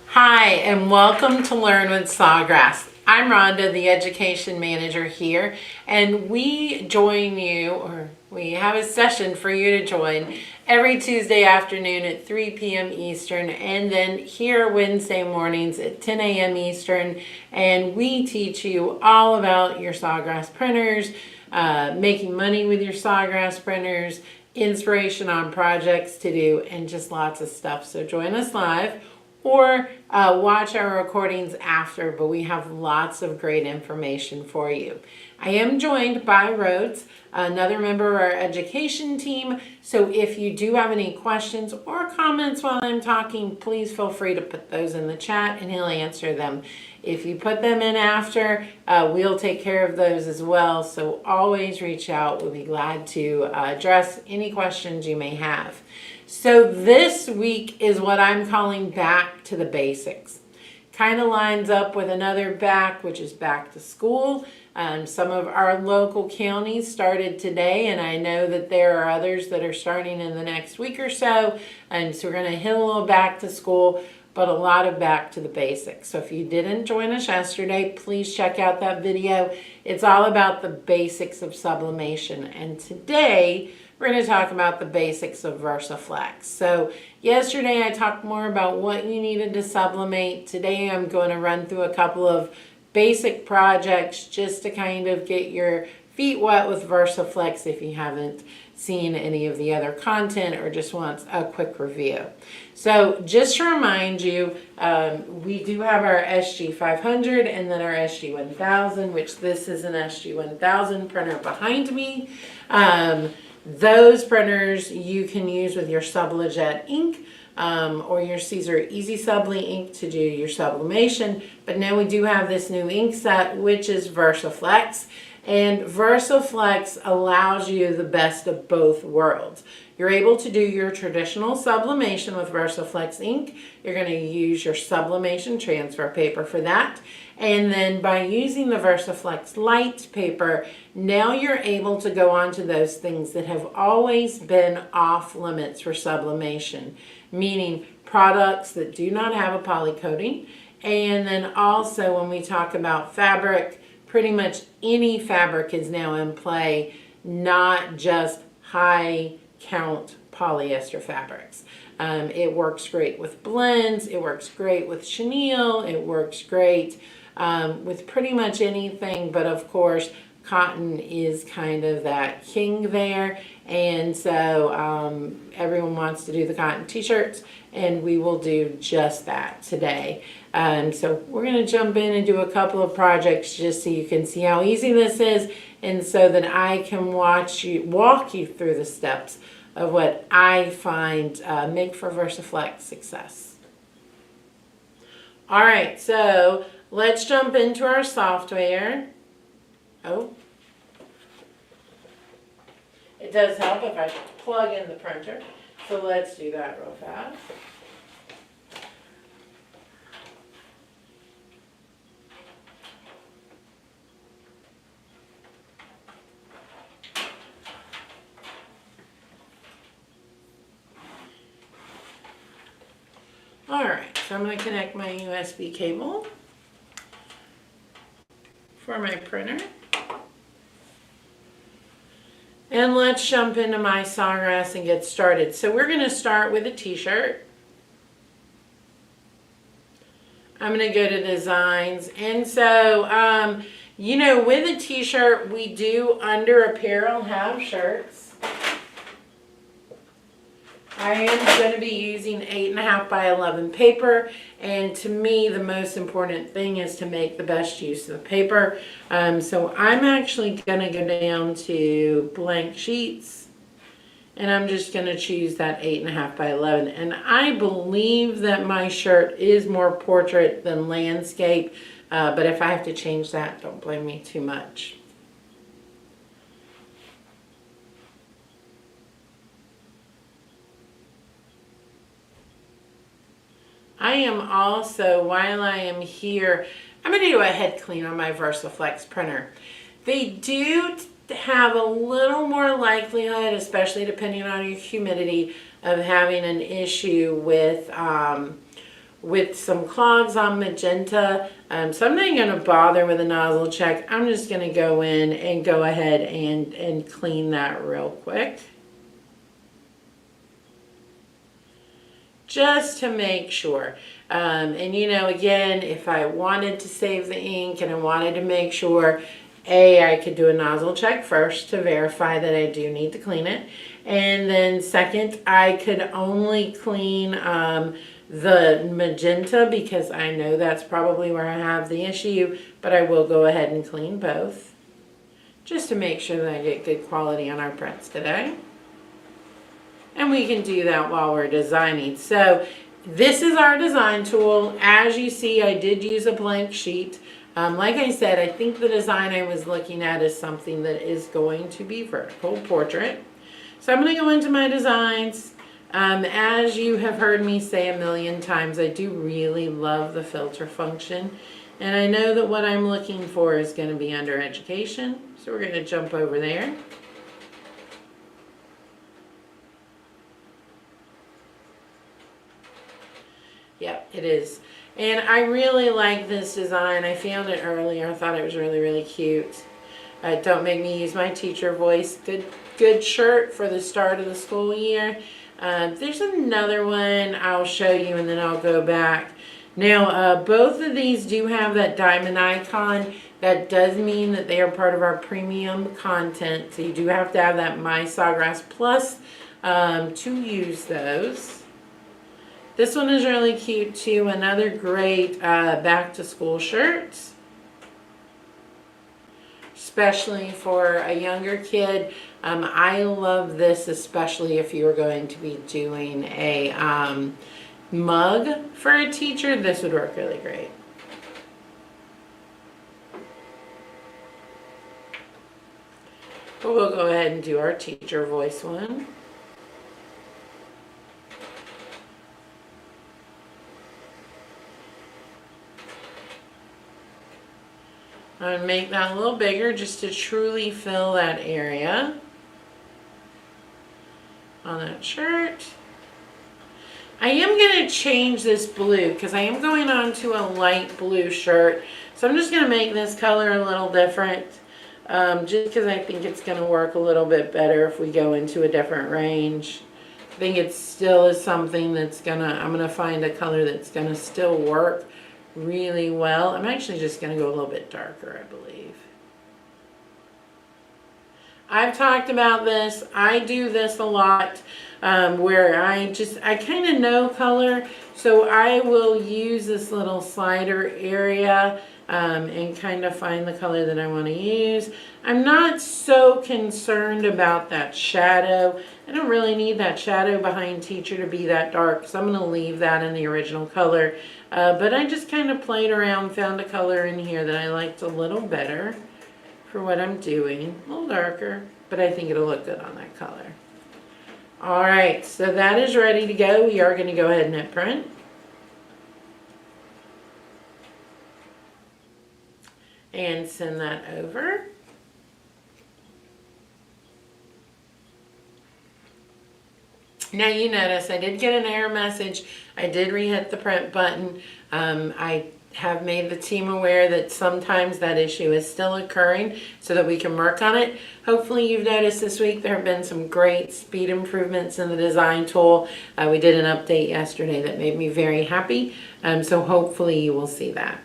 Hi, and welcome to Learn with Sawgrass. I'm Rhonda, the Education Manager here, and we join you, or we have a session for you to join every Tuesday afternoon at 3 p.m. Eastern, and then here Wednesday mornings at 10 a.m. Eastern, and we teach you all about your Sawgrass printers, making money with your Sawgrass printers, inspiration on projects to do, and just lots of stuff. So join us live or watch our recordings after, but we have lots of great information for you. I am joined by Rhodes, another member of our education team, so if you do have any questions or comments while I'm talking, please feel free to put those in the chat and he'll answer them. If you put them in after, we'll take care of those as well, so always reach out. We'll be glad to address any questions you may have. So this week is what I'm calling back to the basics. Kind of lines up with another back, which is back to school. Some of our local counties started today, and I know that there are others that are starting in the next week or so. So we're going to hit a little back to school, but a lot of back to the basics. So if you didn't join us yesterday, please check out that video. It's all about the basics of sublimation. And today, we're going to talk about the basics of VersiFlex. So yesterday I talked more about what you needed to sublimate. Today I'm going to run through a couple of basic projects just to kind of get your feet wet with VersiFlex if you haven't seen any of the other content or just want a quick review. So just to remind you, we do have our SG500 and then our SG1000, which this is an SG1000 printer behind me. Those printers you can use with your Sublijet ink or your Caesar Easy Subli ink to do your sublimation. But now we do have this new ink set, which is VersiFlex. And VersiFlex allows you the best of both worlds. You're able to do your traditional sublimation with VersiFlex ink. You're going to use your sublimation transfer paper for that. And then by using the VersiFlex light paper, now you're able to go on to those things that have always been off limits for sublimation, meaning products that do not have a poly coating. And then also when we talk about fabric, pretty much any fabric is now in play, not just high count polyester fabrics. It works great with blends, it works great with chenille, it works great with pretty much anything, but of course cotton is kind of that king there, and so everyone wants to do the cotton t-shirts, and we will do just that today. So we're going to jump in and do a couple of projects just so you can see how easy this is, and so that I can walk you through the steps of what I find make for VersiFlex success. All right, so let's jump into our software. Oh, it does help if I plug in the printer, so let's do that real fast. All right, so I'm going to connect my USB cable for my printer. And let's jump into my Sawgrass and get started. So we're going to start with a t-shirt. I'm going to go to designs. And so, you know, with a t-shirt, we do under apparel have shirts. I am going to be using 8.5 by 11 paper, and to me the most important thing is to make the best use of the paper. So I'm actually going to go down to blank sheets, and I'm just going to choose that 8.5 by 11. And I believe that my shirt is more portrait than landscape, but if I have to change that, don't blame me too much. I am also, while I am here, I'm going to do a head clean on my VersiFlex printer. They do have a little more likelihood, especially depending on your humidity, of having an issue with with some clogs on magenta. So I'm not going to bother with a nozzle check. I'm just going to go in and go ahead and clean that real quick. Just to make sure. And you know, again, if I wanted to save the ink and I wanted to make sure, I could do a nozzle check first to verify that I do need to clean it. And then second, I could only clean the magenta because I know that's probably where I have the issue, but I will go ahead and clean both just to make sure that I get good quality on our prints today. And we can do that while we're designing. So this is our design tool. As you see, I did use a blank sheet. Like I said, I think the design I was looking at is something that is going to be vertical portrait. So I'm going to go into my designs. As you have heard me say a million times, I do really love the filter function. And I know that what I'm looking for is going to be under education. So we're going to jump over there. Yep, it is. And I really like this design. I found it earlier. I thought it was really, really cute. Don't make me use my teacher voice. Good shirt for the start of the school year. There's another one I'll show you and then I'll go back. Now, both of these do have that diamond icon. That does mean that they are part of our premium content. So you do have to have that My Sawgrass Plus to use those. This one is really cute too. Another great back to school shirt. Especially for a younger kid. I love this, especially if you are going to be doing a mug for a teacher. This would work really great. But we'll go ahead and do our teacher voice one. I'm going to make that a little bigger just to truly fill that area on that shirt. I am going to change this blue because I am going on to a light blue shirt. So I'm just going to make this color a little different just because I think it's going to work a little bit better if we go into a different range. I think it still is something that's I'm going to find a color that's going to still work really well. I'm actually just going to go a little bit darker, I believe. I've talked about this. I do this a lot where I kind of know color, so I will use this little slider area and kind of find the color that I want to use. I'm not so concerned about that shadow. I don't really need that shadow behind teacher to be that dark, so I'm going to leave that in the original color. But I just kind of played around, found a color in here that I liked a little better for what I'm doing. A little darker, but I think it'll look good on that color. All right, so that is ready to go. We are going to go ahead and hit print. And send that over. Now you notice I did get an error message. I did re-hit the print button. I have made the team aware that sometimes that issue is still occurring so that we can work on it. Hopefully you've noticed this week there have been some great speed improvements in the design tool. We did an update yesterday that made me very happy. So hopefully you will see that.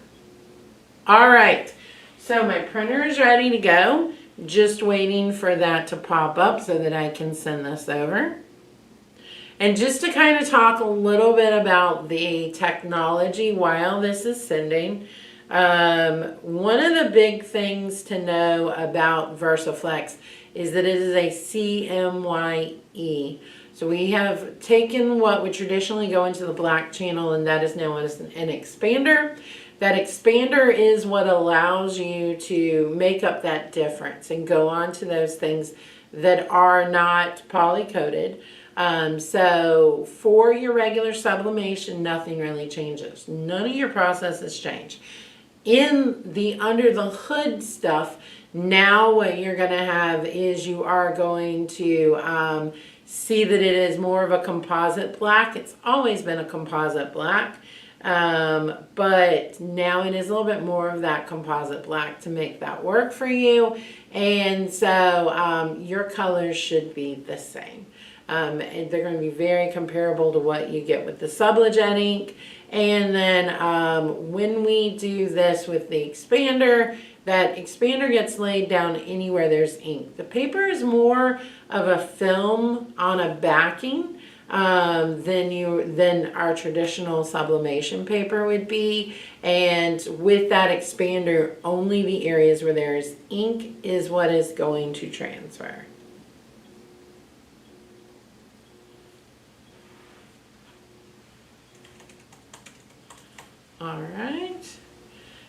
All right, so my printer is ready to go. Just waiting for that to pop up so that I can send this over. And just to kind of talk a little bit about the technology while this is sending, one of the big things to know about VersiFlex is that it is a CMYE. So we have taken what would traditionally go into the black channel, and that is known as an expander. That expander is what allows you to make up that difference and go on to those things that are not poly-coated. So for your regular sublimation, nothing really changes. None of your processes change. In the under the hood stuff, now what you're going to have is you are going to see that it is more of a composite black. It's always been a composite black. But now it is a little bit more of that composite black to make that work for you. And so your colors should be the same. And they're going to be very comparable to what you get with the sublegend ink. And then when we do this with the expander, that expander gets laid down anywhere there's ink. The paper is more of a film on a backing than our traditional sublimation paper would be. And with that expander, only the areas where there is ink is what is going to transfer. All right.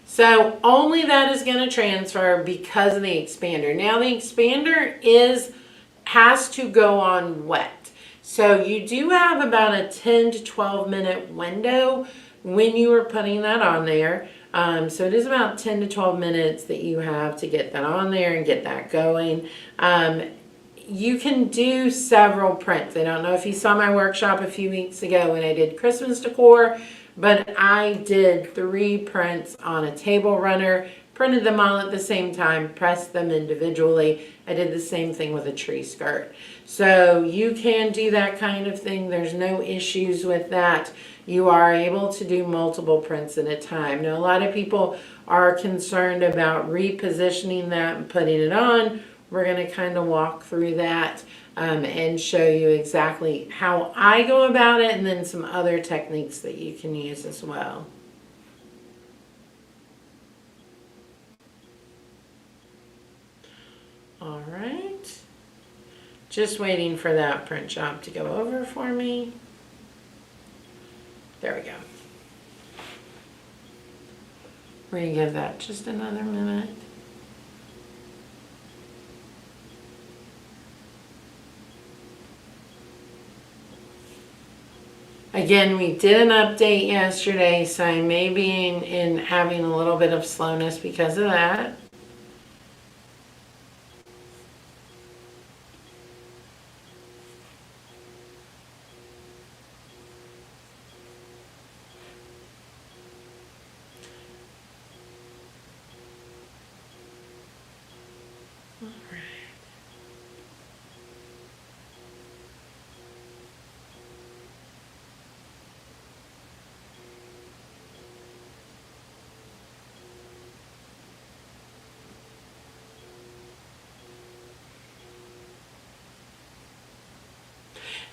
So only that is going to transfer because of the expander. Now the expander has to go on wet. So you do have about a 10 to 12 minute window when you are putting that on there. So it is about 10 to 12 minutes that you have to get that on there and get that going. You can do several prints. I don't know if you saw my workshop a few weeks ago when I did Christmas decor, but I did 3 prints on a table runner, printed them all at the same time, pressed them individually. I did the same thing with a tree skirt. So you can do that kind of thing. There's no issues with that. You are able to do multiple prints at a time. Now, a lot of people are concerned about repositioning that and putting it on. We're going to kind of walk through that and show you exactly how I go about it, and then some other techniques that you can use as well. All right, just waiting for that print job to go over for me. There we go. We're going to give that just another minute. Again, we did an update yesterday, so I may be in having a little bit of slowness because of that.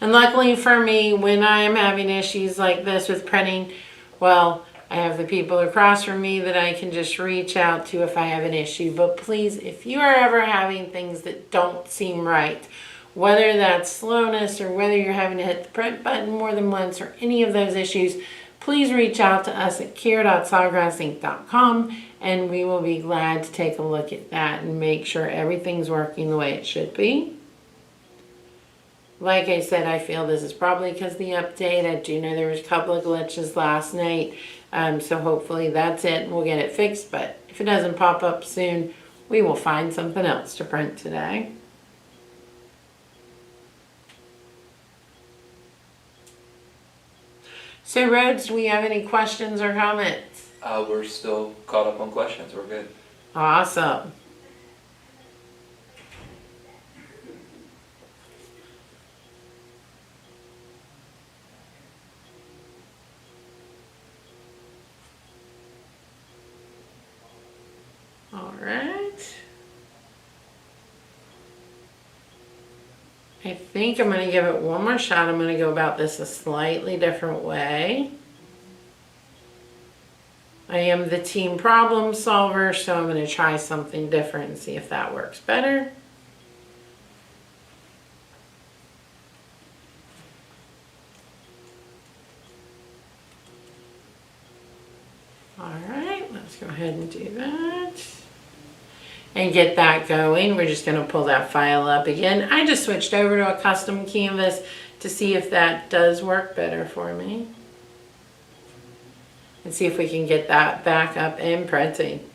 And luckily for me, when I am having issues like this with printing, well, I have the people across from me that I can just reach out to if I have an issue. But please, if you are ever having things that don't seem right, whether that's slowness or whether you're having to hit the print button more than once or any of those issues, please reach out to us at care.sawgrassink.com and we will be glad to take a look at that and make sure everything's working the way it should be. Like I said, I feel this is probably because of the update. I do know there was a couple of glitches last night, so hopefully that's it and we'll get it fixed. But if it doesn't pop up soon, we will find something else to print today. So Rhodes, do we have any questions or comments? We're still caught up on questions. We're good. Awesome. All right. I think I'm going to give it one more shot. I'm going to go about this a slightly different way. I am the team problem solver, so I'm going to try something different and see if that works better. All right, let's go ahead and do that. And get that going. We're just going to pull that file up again. I just switched over to a custom canvas to see if that does work better for me. And see if we can get that back up and printing.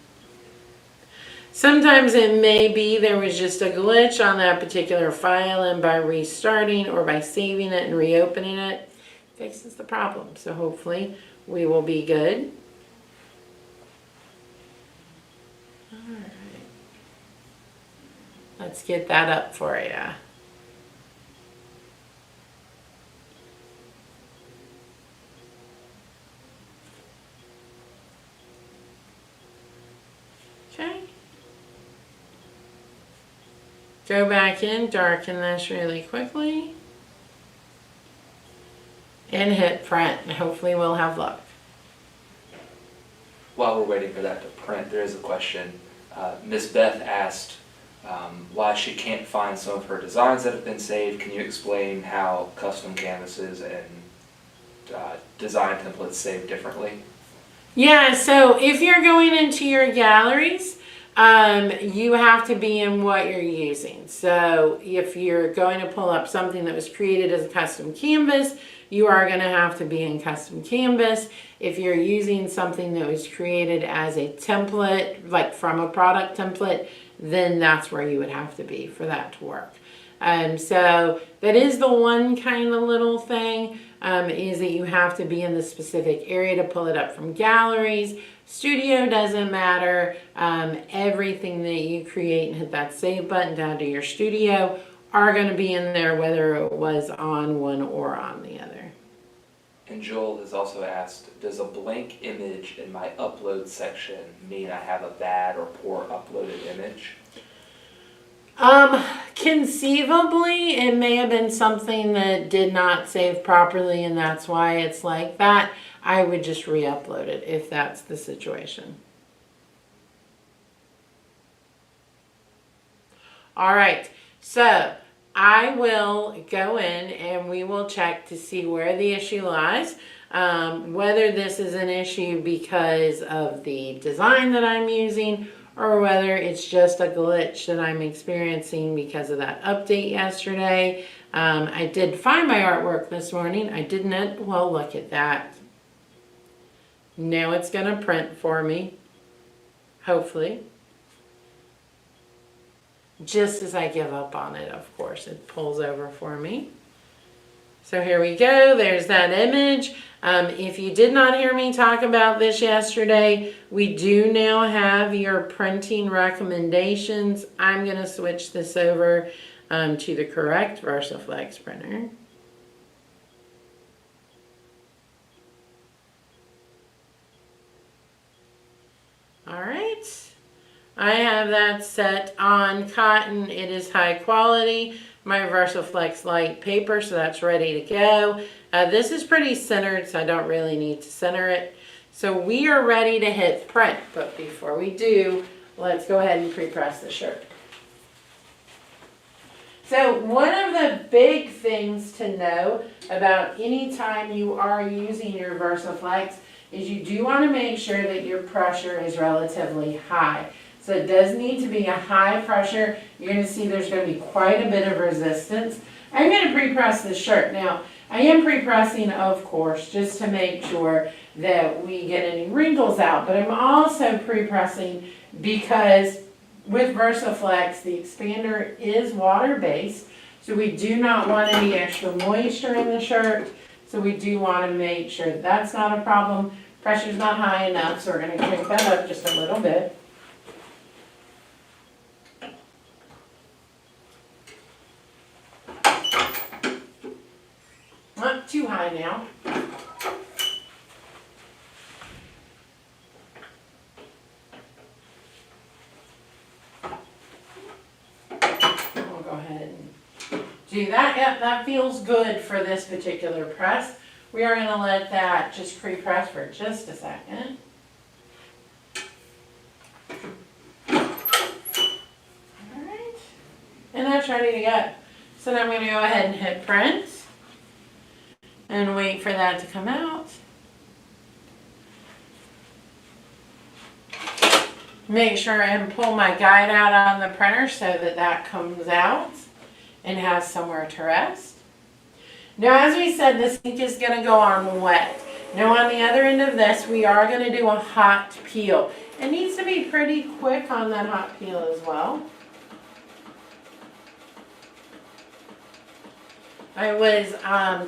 Sometimes it may be there was just a glitch on that particular file, and by restarting or by saving it and reopening it, fixes the problem. So hopefully we will be good. All right. Let's get that up for you. Okay. Go back in, darken this really quickly. And hit print, and hopefully we'll have luck. While we're waiting for that to print, there is a question. Ms. Beth asked why she can't find some of her designs that have been saved. Can you explain how custom canvases and design templates save differently? Yeah, so if you're going into your galleries, you have to be in what you're using. So if you're going to pull up something that was created as a custom canvas, you are going to have to be in custom canvas. If you're using something that was created as a template, like from a product template, then that's where you would have to be for that to work. So that is the one kind of little thing, is that you have to be in the specific area to pull it up from galleries. Studio doesn't matter. Everything that you create and hit that save button down to your studio are going to be in there, whether it was on one or on the other. And Joel has also asked, does a blank image in my upload section mean I have a bad or poor uploaded image? Conceivably, it may have been something that did not save properly, and that's why it's like that. I would just re-upload it if that's the situation. All right, so I will go in and we will check to see where the issue lies. Whether this is an issue because of the design that I'm using, or whether it's just a glitch that I'm experiencing because of that update yesterday. I did find my artwork this morning. I didn't, well, look at that. Now it's going to print for me, hopefully. Just as I give up on it, of course, it pulls over for me. So here we go, there's that image. If you did not hear me talk about this yesterday, we do now have your printing recommendations. I'm going to switch this over to the correct VersiFlex printer. All right. I have that set on cotton. It is high quality. My VersiFlex light paper, so that's ready to go. This is pretty centered, so I don't really need to center it. So we are ready to hit print, but before we do, let's go ahead and pre-press the shirt. So one of the big things to know about any time you are using your VersiFlex is you do want to make sure that your pressure is relatively high. So it does need to be a high pressure. You're going to see there's going to be quite a bit of resistance. I'm going to pre-press this shirt. Now, I am pre-pressing, of course, just to make sure that we get any wrinkles out. But I'm also pre-pressing because with VersiFlex, the expander is water-based. So we do not want any extra moisture in the shirt. So we do want to make sure that that's not a problem. Pressure's not high enough, so we're going to crank that up just a little bit. Not too high now. We'll go ahead and do that. Yep, that feels good for this particular press. We are going to let that just pre-press for just a second. Alright, and that's ready to go. So now I'm going to go ahead and hit print and wait for that to come out. Make sure and pull my guide out on the printer so that that comes out and has somewhere to rest. Now, as we said, this ink is going to go on wet. Now, on the other end of this, we are going to do a hot peel. It needs to be pretty quick on that hot peel as well. I was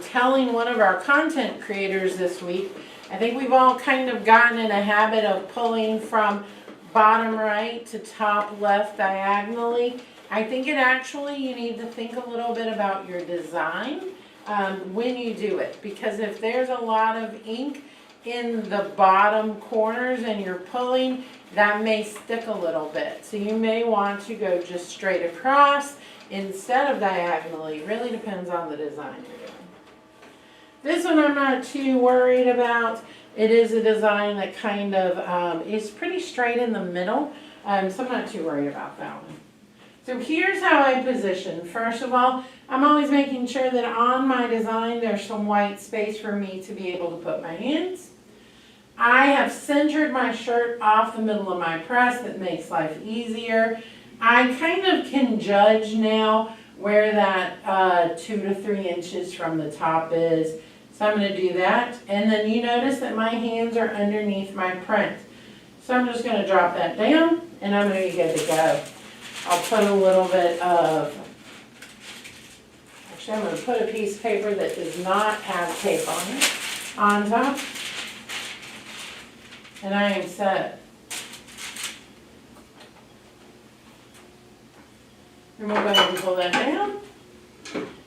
telling one of our content creators this week, I think we've all kind of gotten in a habit of pulling from bottom right to top left diagonally. I think it actually, you need to think a little bit about your design when you do it. Because if there's a lot of ink in the bottom corners and you're pulling, that may stick a little bit. So you may want to go just straight across instead of diagonally. Really depends on the design you're doing. This one I'm not too worried about. It is a design that kind of is pretty straight in the middle, so I'm not too worried about that one. So here's how I position. First of all, I'm always making sure that on my design there's some white space for me to be able to put my hands. I have centered my shirt off the middle of my press. That makes life easier. I kind of can judge now where that 2 to 3 inches from the top is. So I'm going to do that. And then you notice that my hands are underneath my print. So I'm just going to drop that down and I'm going to be good to go. I'll put a little bit of, actually I'm going to put a piece of paper that does not have tape on it on top. And I am set. And we'll go ahead and pull that down.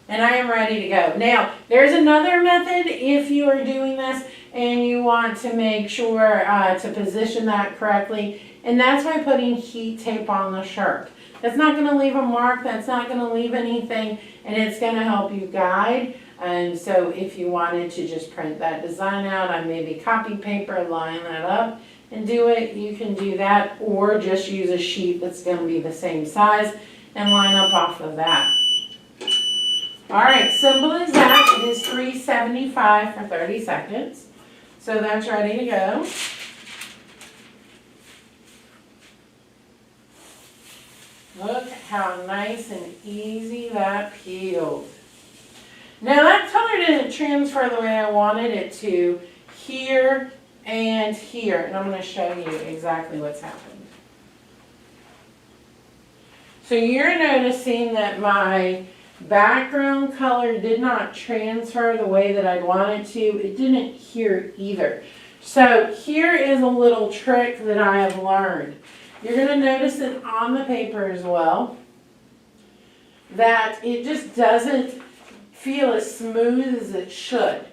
And I am ready to go. Now, there's another method if you are doing this and you want to make sure to position that correctly. And that's by putting heat tape on the shirt. That's not going to leave a mark. That's not going to leave anything. And it's going to help you guide. And so if you wanted to just print that design out on maybe copy paper, line that up and do it, you can do that. Or just use a sheet that's going to be the same size and line up off of that. Alright, simple as that. It is $3.75 for 30 seconds. So that's ready to go. Look how nice and easy that peeled. Now that color didn't transfer the way I wanted it to here and here. And I'm going to show you exactly what's happened. So you're noticing that my background color did not transfer the way that I'd want it to. It didn't here either. So here is a little trick that I have learned. You're going to notice it on the paper as well, that it just doesn't feel as smooth as it should.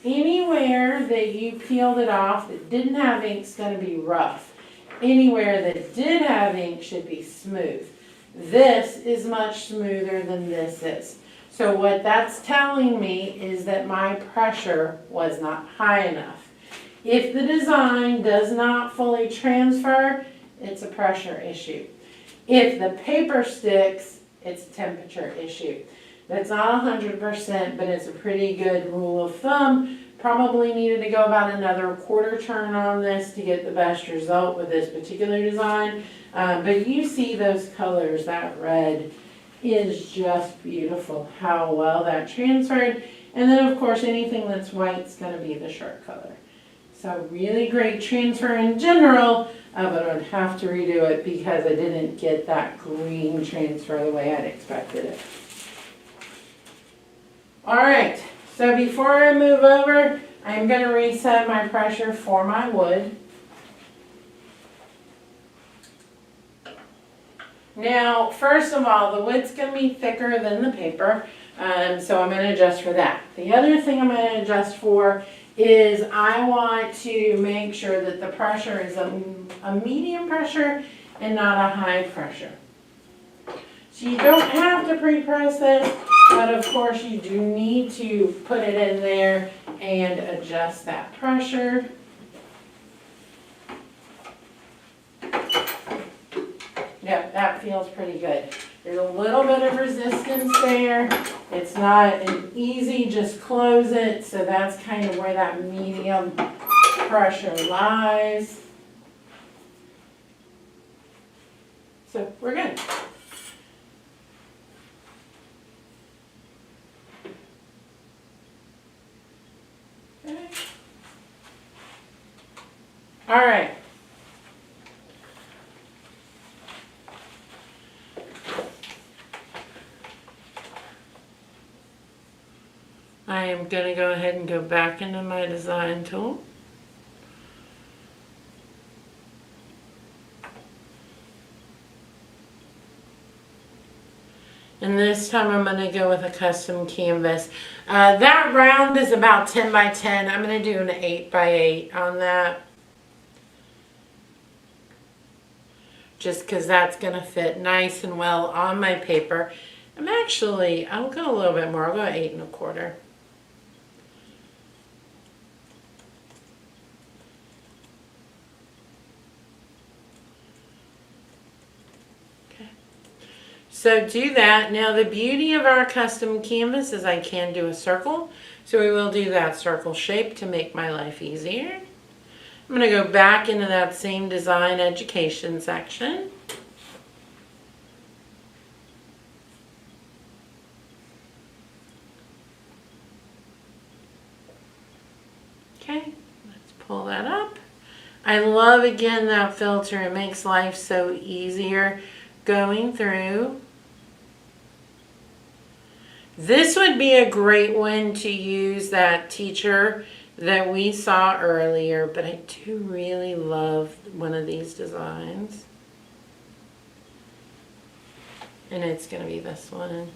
Anywhere that you peeled it off that didn't have ink is going to be rough. Anywhere that did have ink should be smooth. This is much smoother than this is. So what that's telling me is that my pressure was not high enough. If the design does not fully transfer, it's a pressure issue. If the paper sticks, it's a temperature issue. That's not 100%, but it's a pretty good rule of thumb. Probably needed to go about another quarter turn on this to get the best result with this particular design. But you see those colors, that red is just beautiful, how well that transferred. And then of course anything that's white is going to be the shirt color. So really great transfer in general, but I would have to redo it because I didn't get that green transfer the way I'd expected it. Alright, so before I move over, I'm going to reset my pressure for my wood. Now, first of all, the wood's going to be thicker than the paper, so I'm going to adjust for that. The other thing I'm going to adjust for is I want to make sure that the pressure is a medium pressure and not a high pressure. So you don't have to pre-press this, but of course you do need to put it in there and adjust that pressure. Yep, that feels pretty good. There's a little bit of resistance there. It's not an easy just close it, so that's kind of where that medium pressure lies. So we're good. Okay. All right. gonna go ahead and go back into my design tool. And this time I'm going to go with a custom canvas. That round is about 10 by 10. I'm going to do an 8 by 8 on that. Just because that's going to fit nice and well on my paper. I'll go a little bit more. I'll go 8 1/4. So do that. Now the beauty of our custom canvas is I can do a circle. So we will do that circle shape to make my life easier. I'm going to go back into that same design education section. Okay, let's pull that up. I love again that filter. It makes life so easier going through. This would be a great one to use, that teacher that we saw earlier, but I do really love one of these designs. And it's going to be this one.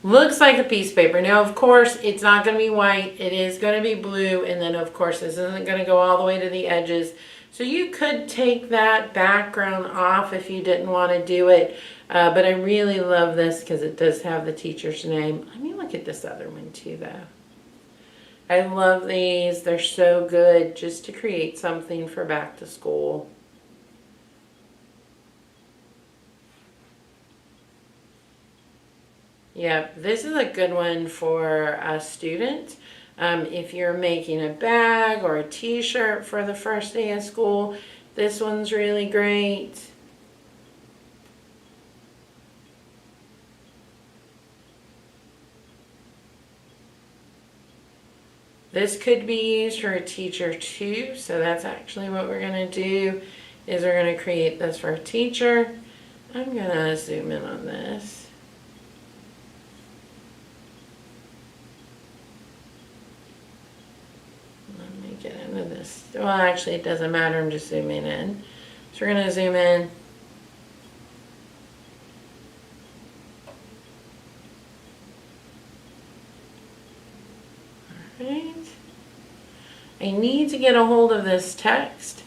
Looks like a piece of paper. Now, of course, it's not going to be white. It is going to be blue. And then, of course, this isn't going to go all the way to the edges. So you could take that background off if you didn't want to do it. But I really love this because it does have the teacher's name. Let me look at this other one too, though. I love these. They're so good just to create something for back to school. Yep, this is a good one for a student. If you're making a bag or a t-shirt for the first day of school, this one's really great. This could be used for a teacher too, so that's actually what we're going to do, is we're going to create this for a teacher. I'm going to zoom in on this. Let me get into this. Well, actually it doesn't matter, I'm just zooming in. So we're going to zoom in. Alright. I need to get a hold of this text,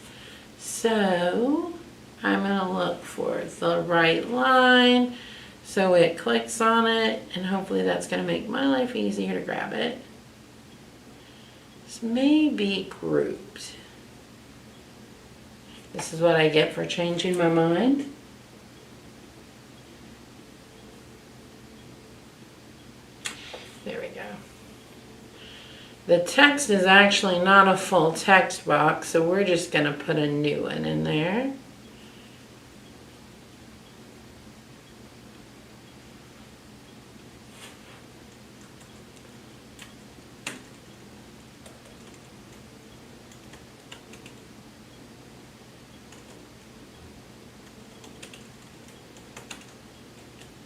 so I'm going to look for the right line so it clicks on it, and hopefully that's going to make my life easier to grab it. This may be grouped. This is what I get for changing my mind. There we go. The text is actually not a full text box, so we're just going to put a new one in there.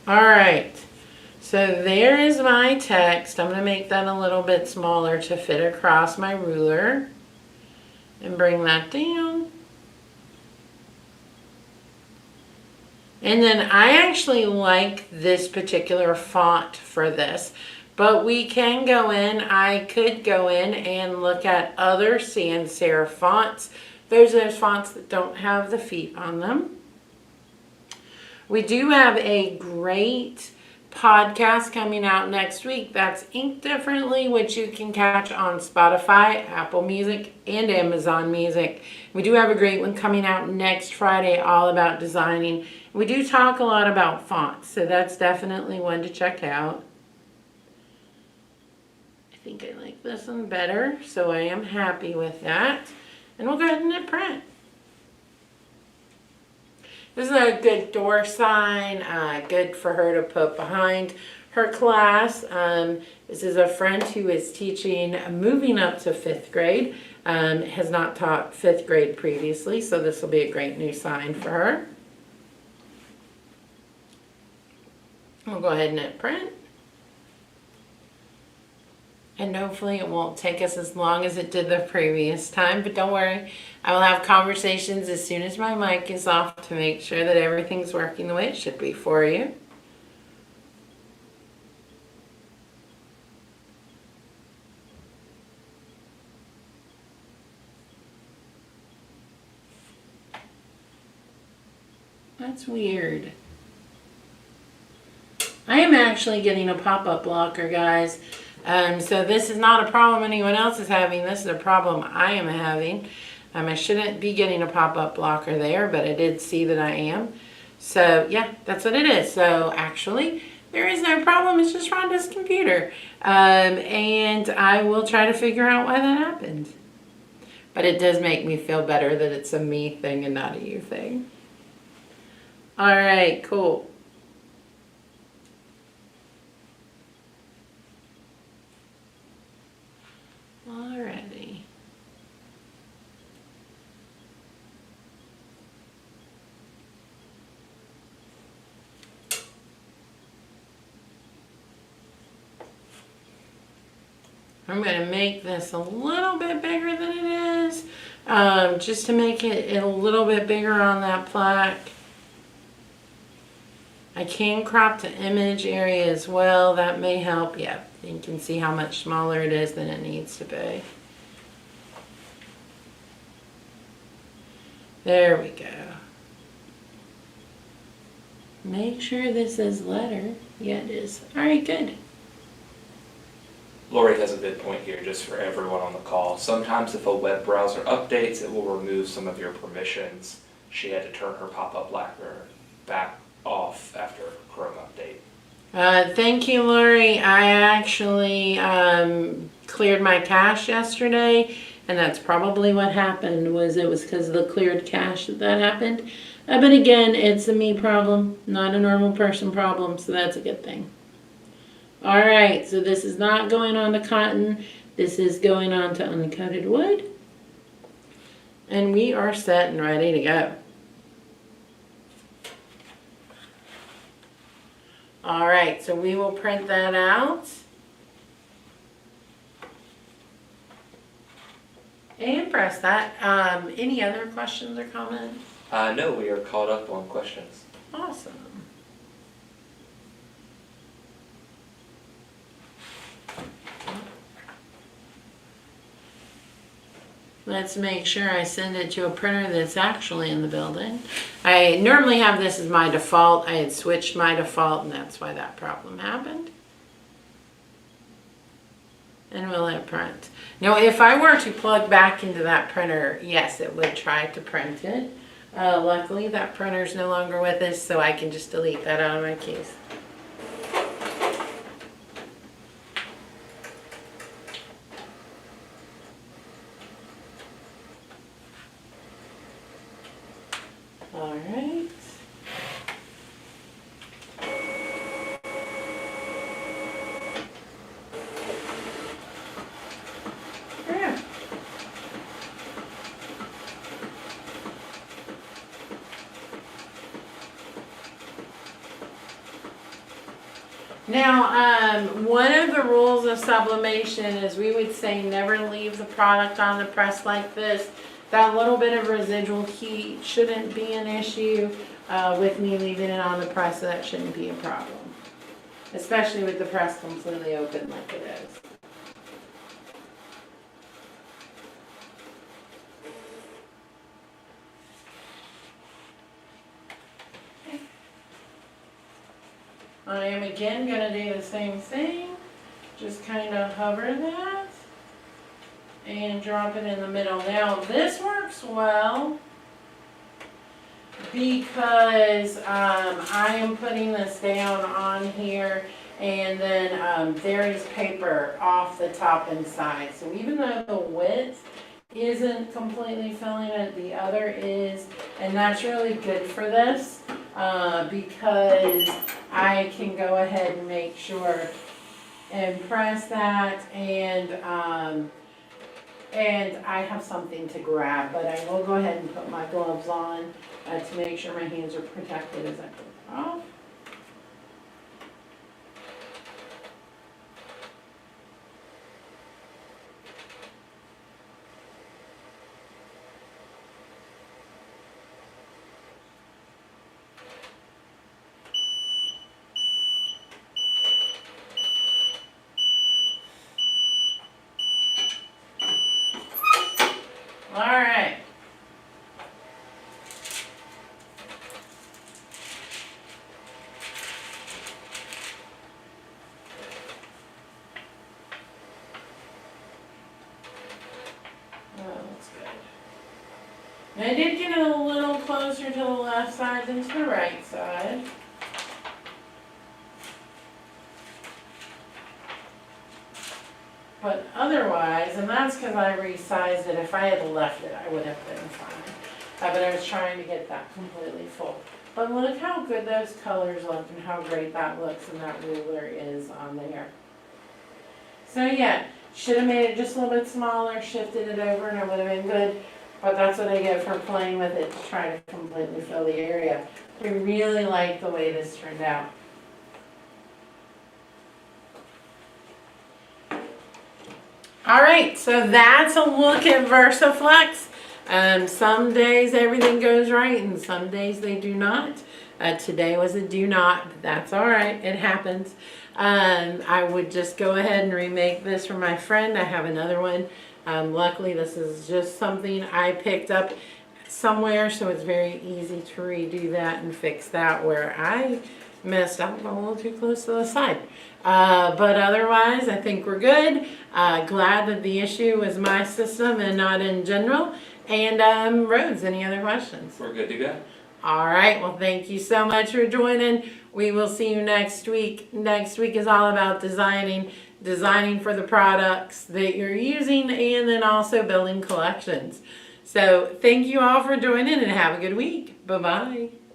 All right. So there is my text. I'm going to make that a little bit smaller to fit across my ruler and bring that down. And then I actually like this particular font for this, but we can go in, I could go in and look at other sans serif fonts. Those are those fonts that don't have the feet on them. We do have a great podcast coming out next week that's inked differently, which you can catch on Spotify, Apple Music, and Amazon Music. We do have a great one coming out next Friday all about designing. We do talk a lot about fonts, so that's definitely one to check out. I think I like this one better, so I am happy with that. And we'll go ahead and hit print. This is a good door sign, good for her to put behind her class. This is a friend who is teaching, moving up to 5th grade, has not taught 5th grade previously, so this will be a great new sign for her. We'll go ahead and hit print. And hopefully it won't take us as long as it did the previous time, but don't worry. I will have conversations as soon as my mic is off to make sure that everything's working the way it should be for you. That's weird. I am actually getting a pop-up blocker, guys. So this is not a problem anyone else is having. This is a problem I am having. I shouldn't be getting a pop-up blocker there, but I did see that I am. So yeah, that's what it is. So actually, there is no problem. It's just Rhonda's computer. And I will try to figure out why that happened. But it does make me feel better that it's a me thing and not a you thing. All right, cool. Alrighty. I'm going to make this a little bit bigger than it is, just to make it a little bit bigger on that plaque. I can crop the image area as well. That may help. Yeah, you can see how much smaller it is than it needs to be. There we go. Make sure this is letter. Yeah, it is. All right, good. Lori has a good point here just for everyone on the call. Sometimes if a web browser updates, it will remove some of your permissions. She had to turn her pop-up blocker back off after Chrome update. Thank you, Lori. I actually cleared my cache yesterday, and that's probably what happened. It was because of the cleared cache that happened. But again, it's a me problem, not a normal person problem, so that's a good thing. All right, so this is not going on to cotton. This is going on to uncoated wood. And we are set and ready to go. All right, so we will print that out. And press that. Any other questions or comments? No, we are caught up on questions. Awesome. Let's make sure I send it to a printer that's actually in the building. I normally have this as my default. I had switched my default, and that's why that problem happened. And we'll let print. Now, if I were to plug back into that printer, yes, it would try to print it. Luckily, that printer's no longer with us, so I can just delete that out of my case. All right. Yeah. Now, one of the rules of sublimation is we would say never leave the product on the press like this. That little bit of residual heat shouldn't be an issue with me leaving it on the press, so that shouldn't be a problem. Especially with the press completely open like it is. I am again going to do the same thing. Just kind of hover that and drop it in the middle. Now this works well because I am putting this down on here, and then there is paper off the top and side. So even though the width isn't completely filling it, the other is, and that's really good for this because I can go ahead and make sure and press that, and I have something to grab, but I will go ahead and put my gloves on to make sure my hands are protected as I put it off. And I did get it a little closer to the left side than to the right side. But otherwise, and that's because I resized it, if I had left it, I would have been fine. But I was trying to get that completely full. But look how good those colors look and how great that looks and that ruler is on there. So yeah, should have made it just a little bit smaller, shifted it over, and it would have been good. But that's what I get for playing with it, to try to completely fill the area. We really like the way this turned out. All right, so that's a look at VersiFlex. Some days everything goes right and some days they do not. Today was a do not, but that's all right, it happens. I would just go ahead and remake this for my friend. I have another one. Luckily, this is just something I picked up somewhere, so it's very easy to redo that and fix that where I messed up a little too close to the side. But otherwise, I think we're good. Glad that the issue was my system and not in general. And Rhodes, any other questions? We're good to go. All right, well, thank you so much for joining. We will see you next week. Next week is all about designing for the products that you're using and then also building collections. So thank you all for joining and have a good week. Bye-bye.